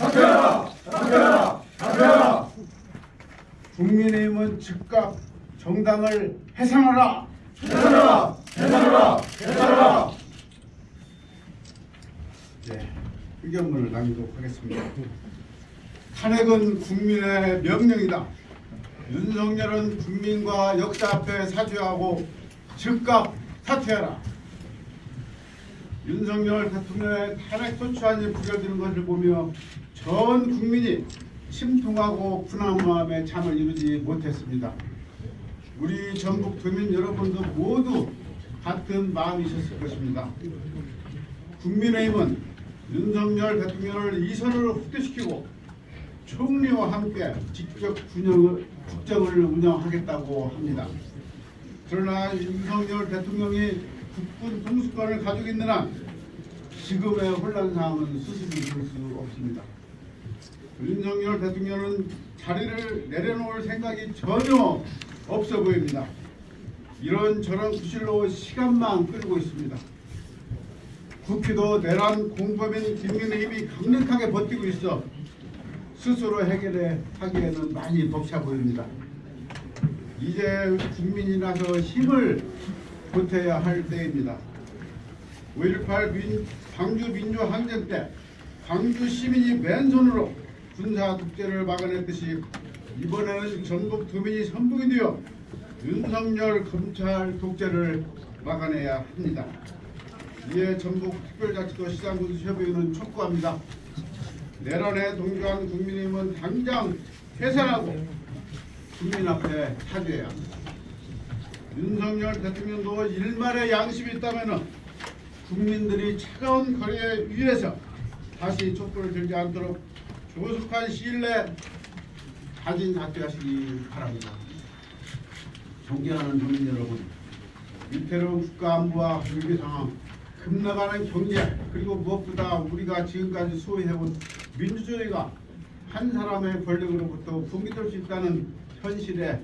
사퇴하라! 사퇴하라! 사퇴하라! 국민의힘은 즉각 정당을 해산하라! 해산하라! 해산하라! 해산하라! 네, 의견문을 남기도록 하겠습니다. 탄핵은 국민의 명령이다. 윤석열은 국민과 역사 앞에 사죄하고 즉각 사퇴하라. 윤석열 대통령의 탄핵 소추안이 부결되는 것을 보며 전 국민이 심통하고 분한 마음에 잠을 이루지 못했습니다. 우리 전국 도민 여러분도 모두 같은 마음이셨을 것입니다. 국민의힘은 윤석열 대통령을 이선으로 후퇴시키고 총리와 함께 직접 국정을 운영하겠다고 합니다. 그러나 윤석열 대통령이 국군 통수권을 가지고 있는 한 지금의 혼란 상황은 스스로 이룰 수 없습니다. 윤석열 대통령은 자리를 내려놓을 생각이 전혀 없어 보입니다. 이런저런 구실로 시간만 끌고 있습니다. 국회도 내란 공범인 국민의힘이 강력하게 버티고 있어 스스로 해결하기에는 많이 벅차 보입니다. 이제 국민이 나서 힘을 보태야 할 때입니다. 5.18 광주 민주항쟁 때 광주 시민이 맨손으로 군사 독재를 막아냈듯이 이번에는 전국 도민이 선봉이 되어 윤석열 검찰 독재를 막아내야 합니다. 이에 전북특별자치도 시장군수협의회는 촉구합니다. 내란에 동조한 국민의힘은 당장 해산하고 국민 앞에 사죄해야 합니다. 윤석열 대통령도 일말의 양심이 있다면 국민들이 차가운 거리에 위에서 다시 촛불을 들지 않도록 조속한 시일 내 자진 사퇴하시기 바랍니다. 존경하는 국민 여러분, 위태로운 국가안보와 위기 상황, 급나가는 경제, 그리고 무엇보다 우리가 지금까지 소유해온 민주주의가 한 사람의 권력으로부터 붕괴될 수 있다는 현실에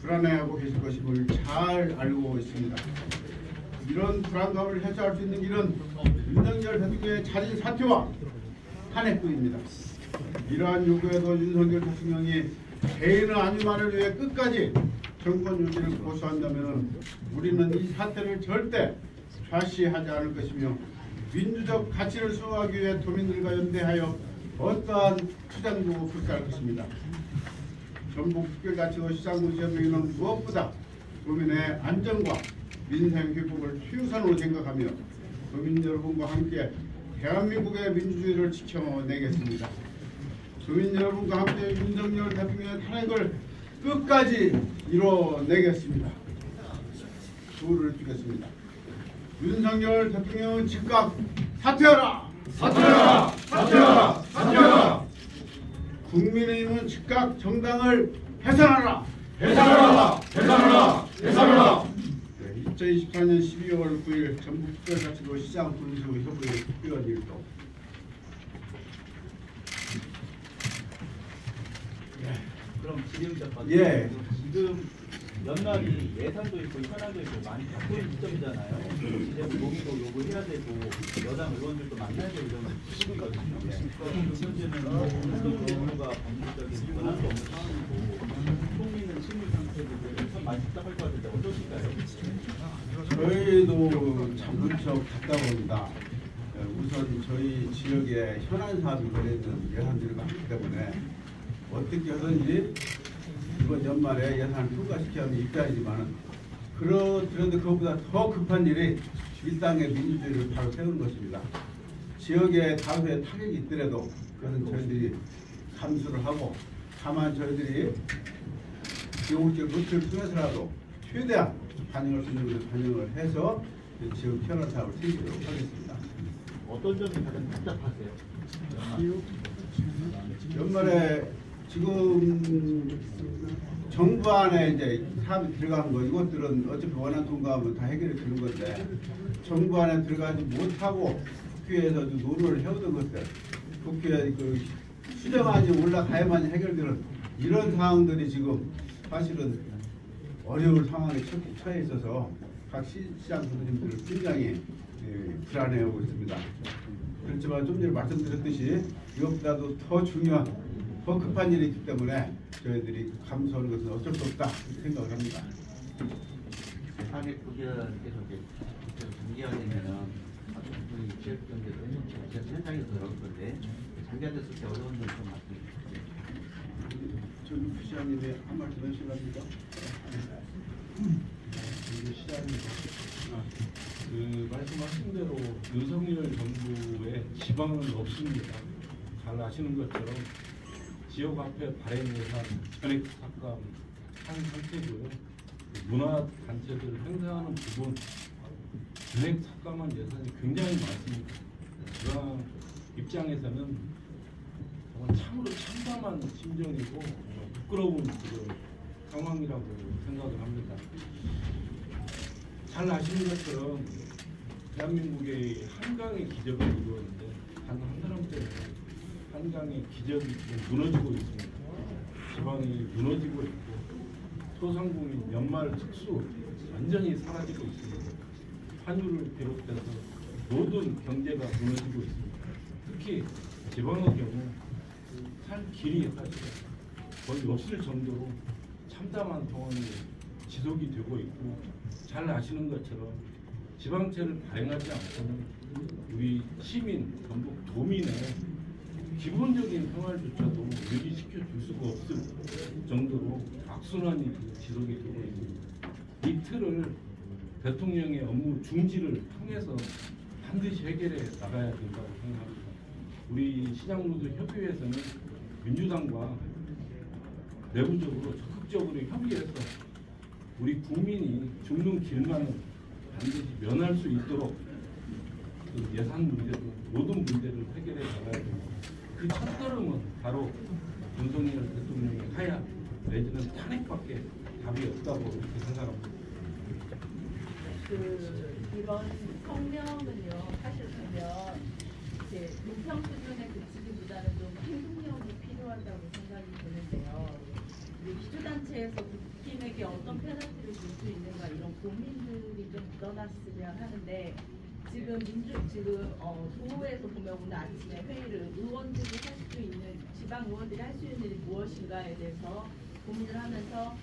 불안해하고 계실 것임을 잘 알고 있습니다. 이런 불안감을 해소할 수 있는 길은 윤석열 대통령의 자진 사퇴와 탄핵뿐입니다. 이러한 요구에도 윤석열 대통령이 개인의 안위만을 위해 끝까지 정권 유지를 고수한다면 우리는 이 사태를 절대 좌시하지 않을 것이며 민주적 가치를 수호하기 위해 도민들과 연대하여 어떠한 투쟁도 불사할 것입니다. 전북특별자치도 시장군수협의회는 무엇보다 도민의 안전과 민생 회복을 최우선으로 생각하며 도민 여러분과 함께 대한민국의 민주주의를 지켜내겠습니다. 도민 여러분과 함께 윤석열 대통령의 탄핵을 끝까지 이뤄내겠습니다. 조를 주겠습니다. 윤석열 대통령은 즉각 사퇴하라! 사퇴하라! 사퇴하라! 사퇴하라! 국민의힘은 즉각 정당을 해산하라! 해산하라! 해산하라! 해산하라! 2024년 12월 9일 전북특별자치도 시장군수협의회 특별 일동. 그럼 지금 예. 지금 연말이 예산도 있고 현안도 있고 많이 바쁜 시점이잖아요. 이제 논의도 요구해야 되고 여당 의원들도 만나야 되고 이런 시기거든요. 현재는 한국 정부가 법률적인 권한도 없는 상황이고 총리는 실무 상태고 참 많이 답답할 것 같은데 어떠실까요? 저희도 참 무척 답답합니다. 우선 저희 지역에 현안 사업이 걸려있는 예산들이 많기 때문에 어떻게 하든지 이번 연말에 예산을 통과시켜야 하는 입장이지만 그런데 그것보다 더 급한 일이 일당의 민주주의를 바로 세우는 것입니다. 지역에 다수의 타격이 있더라도 그것은 저희들이 감수를 하고 다만 저희들이 지역적 루트를 통해서라도 최대한 반영할 수 있는 것을 반영을 해서 지역 현안 사업을 챙기도록 하겠습니다. 어떤 점이 가장 답답하세요? 연말에 지금 정부 안에 이제 사업이 들어가는 거 이것들은 어차피 원안 통과하면 다 해결이 되는 건데 정부 안에 들어가지 못하고 국회에서 노력을 해오던 것들 국회에 그 수정안이 올라가야만 해결되는 이런 상황들이 지금 사실은 어려운 상황에 처해 있어서 각 시장 선생님들을 굉장히 불안해하고 있습니다. 그렇지만 좀 전에 말씀드렸듯이 이것보다도 더 중요한 더 급한 일이 있기 때문에 저희들이 감수하는 것은 어쩔 수 없다 이렇게 생각을 합니다. 사회 구견께서 이제 장기화되면은 우리 지역 경제도 현장에서 들어올 건데 장기화됐을 때 어려운 점좀 말씀해 주시죠. 전 시장님이 한 말씀 해주실랍니까? 이게 시장입니다. 그 말씀하신 대로 윤석열 정부의 지방은 없습니다. 잘 아시는 것처럼 지역 화폐 발행 예산 전액 삭감한 상태고요. 문화 단체들 행사하는 부분 전액 삭감한 예산이 굉장히 많습니다. 지방 입장에서는 정말 참으로 참담한 심정이고 정말 부끄러운 그런 상황이라고 생각을 합니다. 잘 아시는 것처럼 대한민국의 한강의 기적을 이루었는데 단 한 사람 때문에 한강의 기적이 지금 무너지고 있습니다. 지방이 무너지고 있고 소상공인 연말 특수 완전히 사라지고 있습니다. 환율을 비롯해서 모든 경제가 무너지고 있습니다. 특히 지방의 경우 살 길이 사실 거의 없을 정도로 참담한 상황이 지속이 되고 있고 잘 아시는 것처럼 지방채를 발행하지 않고는 우리 시민, 전국 도민의 기본적인 생활조차도 유지시켜 줄 수가 없을 정도로 악순환이 지속이 되고 있습니다. 이 틀을 대통령의 업무 중지를 통해서 반드시 해결해 나가야 된다고 생각합니다. 우리 시장노조 협의회에서는 민주당과 내부적으로 적극적으로 협의해서 우리 국민이 죽는 길만은 반드시 면할 수 있도록 그 예산 문제도 모든 문제를 해결해 나가야 됩니다. 그 첫걸음은 바로 윤석열 대통령의 하야 내지는 탄핵밖에 답이 없다고 이렇게 생각합니다. 이런 성명은요, 사실 보면 이제 논평 수준에 그치기보다는 좀 행동력이 필요하다고 생각이 드는데요. 기초단체에서 국힘에게 어떤 페널티를 줄 수 있는가 이런 고민들이 좀 묻어났으면 하는데 지금 도에서 보면 오늘 아침에 회의를 의원들이 할 수 있는 지방 의원들이 할 수 있는 일이 무엇인가에 대해서 고민을 하면서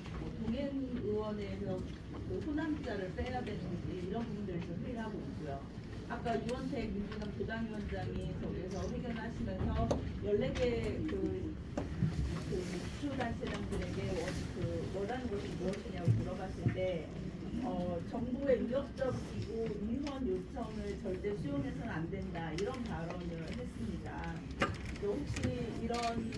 동행 의원에서 그 호남자를 빼야 되는지 이런 부분들을 좀 회의를 하고 있고요. 아까 유원택 민주당 부당위원장이 저기서 회견하시면서 14개 기초단체장들에게 원하는 것이 무엇이냐고 물어봤을 때 정부의 위협적이고 민원 요청을 절대 수용해서는 안 된다 이런 발언을 했습니다. 혹시 이런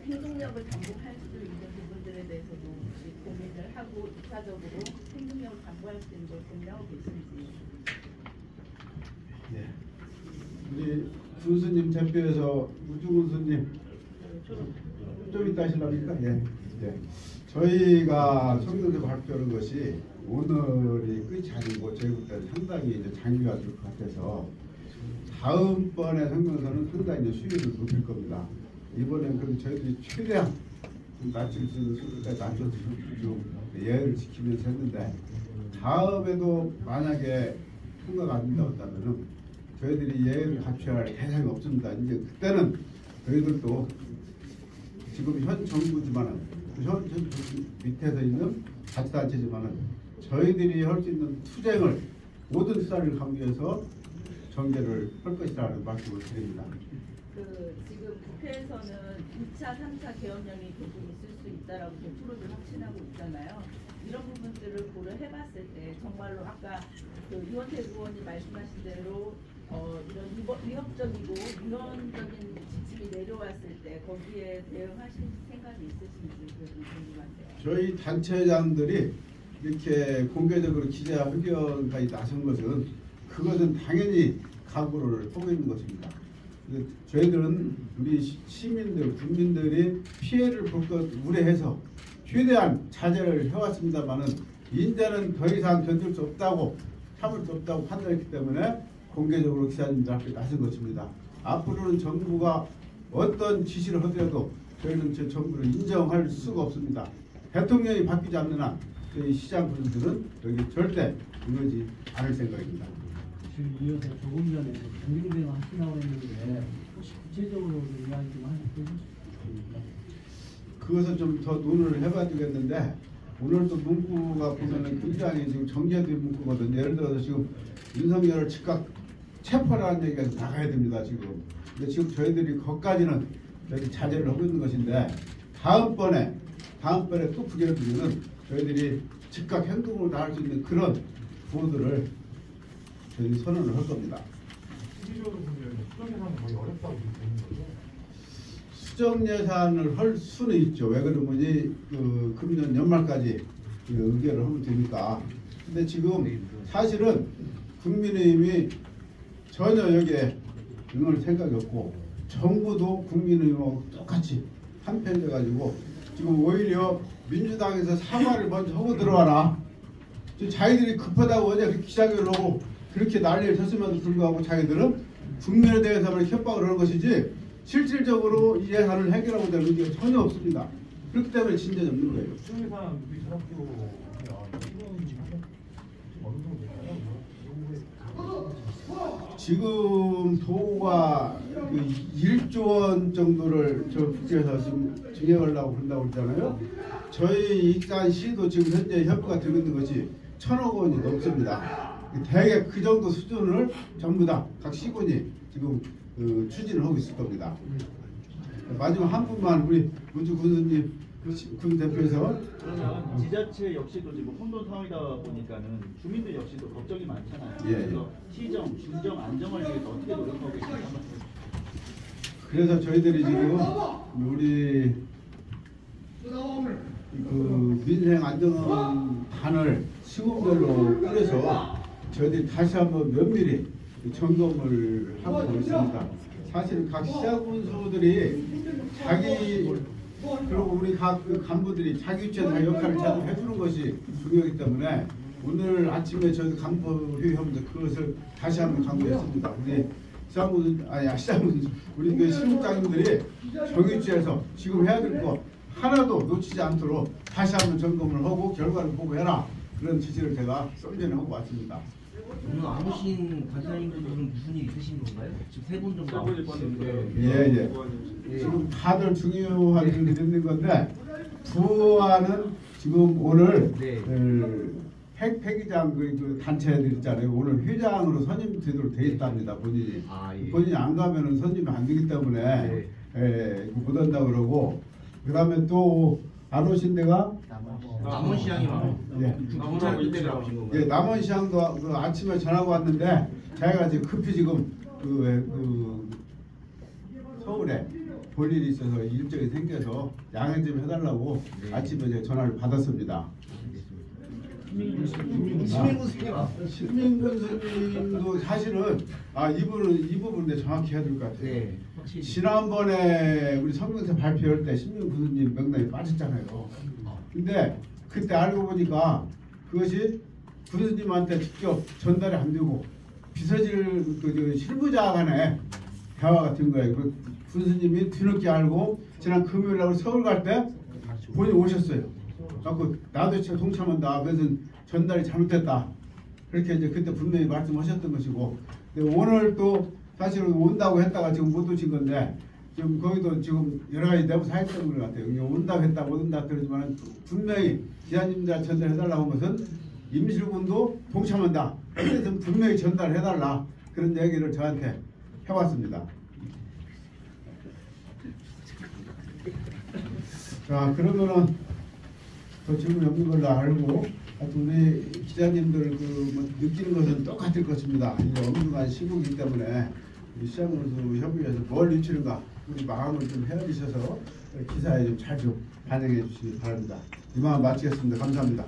행동력을 당부할 수 있는 부분들에 대해서도 혹시 고민을 하고 이차적으로 행동력을 당부할 수 있는 걸 고민하고 계신지. 네. 우리 군수님 대표에서 우주 군수님 좀 이따 하시랍니까? 예. 예. 저희가 성명서 발표하는 것이 오늘이 끝이 아니고 저희 그때 상당히 이제 장기가 될 것 같아서 다음번에 성명서는 상당히 이제 수위를 높일 겁니다. 이번엔 그럼 저희들이 최대한 낮출 수 있는 수준까지 낮춰서 좀 예의를 지키면서 했는데 다음에도 만약에 통과가 안 된다면은 저희들이 예의를 갖춰야 할 대상이 없습니다. 이제 그때는 저희들도 지금 현 정부지만은 현 정부 밑에서 있는 자치단체지만은 저희들이 할 수 있는 투쟁을 모든 수사를 하기 위해서 전개를 할 것이라는 말씀을 드립니다. 지금 국회에서는 2차, 3차 개헌령이 계속 있을 수 있다라고 프로를 확신하고 있잖아요. 이런 부분들을 고려해봤을 때 정말로 아까 유원택 의원이 말씀하신 대로 이런 위협적이고 민원적인 지침이 내려왔을 때 거기에 대응하실 생각이 있으신지 좀 궁금한데요. 저희 단체장들이 이렇게 공개적으로 기자회견까지 나선 것은 그것은 당연히 각오를 하고 있는 것입니다. 저희들은 우리 시민들, 국민들이 피해를 볼 것 우려해서 최대한 자제를 해왔습니다만은 이제는 더 이상 견딜 수 없다고 참을 수 없다고 판단했기 때문에 공개적으로 기자님들 앞에 나선 것입니다. 앞으로는 정부가 어떤 지시를 하더라도 저희는 제 정부를 인정할 수가 없습니다. 대통령이 바뀌지 않는 한 저희 시장 분들은 여기 절대 이러지 않을 생각입니다. 지금 이어서 조금 전에 경쟁 하시라고 했는데 혹시 구체적으로 좀 이야기 좀 해주실 수 있습니까? 그것을 좀 더 논의를 해봐야 되겠는데 오늘도 문구가 보면은 굉장히 지금 정제된 문구거든요. 예를 들어서 지금 윤석열을 즉각 체포라는 얘기가 나가야 됩니다. 지금. 근데 지금 저희들이 거기까지는 저희들이 자제를 하고 있는 것인데 다음번에 또 부결을 두면은 저희들이 즉각 행동으로 나갈 수 있는 그런 보도를 저희 선언을 할 겁니다. 시기적으로 보면 수정예산은 거의 어렵다고 보는 거죠. 수정 예산을 할 수는 있죠. 왜 그러면 그 금년 연말까지 그 의결을 하면 되니까. 근데 지금 사실은 국민의힘이 전혀 여기에 응할 생각이 없고 정부도 국민의힘하고 똑같이 한편 돼가지고 지금 오히려 민주당에서 사과를 먼저 하고 들어와라. 지금 자기들이 급하다고 어제 그렇게 기자회견을 하고 그렇게 난리를 쳤음에도 불구하고 자기들은 국민에 대해서만 협박을 하는 것이지 실질적으로 이 예산을 해결하고 되는 게 전혀 없습니다. 그렇기 때문에 진전이 없는 거예요. 수정예산 우리 전학교 어느 정도 될까요? 지금 도가 그 1조 원 정도를 저 국회에서 지금 증액하려고 그런다고 그러잖아요. 저희 익산시도 지금 현재 협의가 되고 있는 것이 1,000억 원이 넘습니다. 대개 그 정도 수준을 전부 다 각 시군이 지금 추진을 하고 있을 겁니다. 마지막 한 분만 우리 문주 군수님 군 대표에서 그러면 지자체 역시도 지금 혼돈 상황이다 보니까는 주민들 역시도 걱정이 많잖아요. 예, 예. 그래서 시정, 준정, 안정을 위해서 어떻게 노력하고 계신지 한번 그래서 저희들이 지금 우리 그 민생 안정단을 시군별로 꾸려서 저희들이 다시 한번 면밀히 점검을 하고 있습니다. 사실 각 시장군수들이 자기 그리고 우리 각 그 간부들이 자기 위치에 다 역할을 잘 해주는 것이 중요하기 때문에 오늘 아침에 저희 간부회의하면서 그것을 다시 한번 강조했습니다. 우리 시장군 우리 그 실무장님들이 자기 위치에서 지금 해야 될 거 하나도 놓치지 않도록 다시 한번 점검을 하고 결과를 보고해라 그런 지시를 제가 좀 전에 하고 왔습니다. 오늘 아무신 관장님들은 무슨 일 있으신 건가요? 지금 3분 정도 나오셨는데. 예. 지금 다들 중요한 일이 있는 건데 부안은 지금 오늘 네. 폐기장 그 단체들 있잖아요. 오늘 회장으로 선임되도록 돼 있답니다. 본인이. 예. 본인이 안 가면은 선임이 안 되기 때문에 못 한다 그러고 그다음에 또 안 오신 데가 남원시장이만 예. 경찰 때문에 나오신 건가요? 예, 남원시장도 그 아침에 전화가 왔는데 자기가 지금 급히 지금 그 서울에 볼 일이 있어서 일정이 생겨서 양해 좀 해달라고 아침에 이제 전화를 받았습니다. 신민군 스님도 사실은 이 부분에 정확히 해야 될 것 같아요. 네, 확실히. 지난번에 우리 성명서 발표할 때 신민군 스님 명단이 빠졌잖아요. 근데 그때 알고 보니까 그것이 군수님한테 직접 전달이 안 되고 비서실 그 실무자 간에 대화가 된 거예요. 그 군수님이 뒤늦게 알고 지난 금요일날 서울 갈 때 본인이 오셨어요. 그래서 나도 진짜 동참한다. 그래서 전달이 잘못됐다. 그렇게 이제 그때 분명히 말씀하셨던 것이고 오늘 또 사실은 온다고 했다가 지금 못 오신 건데 지금 거기도 지금 여러 가지 내부 사역 때문에 같아요. 온다고 했다 못 온다 그러지만 분명히 기자님들 전달해달라고 한 것은 임실군도 동참한다. 그래서 분명히 전달해달라. 그런 얘기를 저한테 해왔습니다. 자 그러면은 더 질문이 없는 걸로 알고 우리 기자님들 뭐 느끼는 것은 똑같을 것입니다. 이제 엄중한 시국이기 때문에 우리 시장군수 협의회에서 뭘 미치는가 우리 마음을 좀 헤아리셔서 기사에 좀 잘 좀 반영해 주시기 바랍니다. 이만 마치겠습니다. 감사합니다.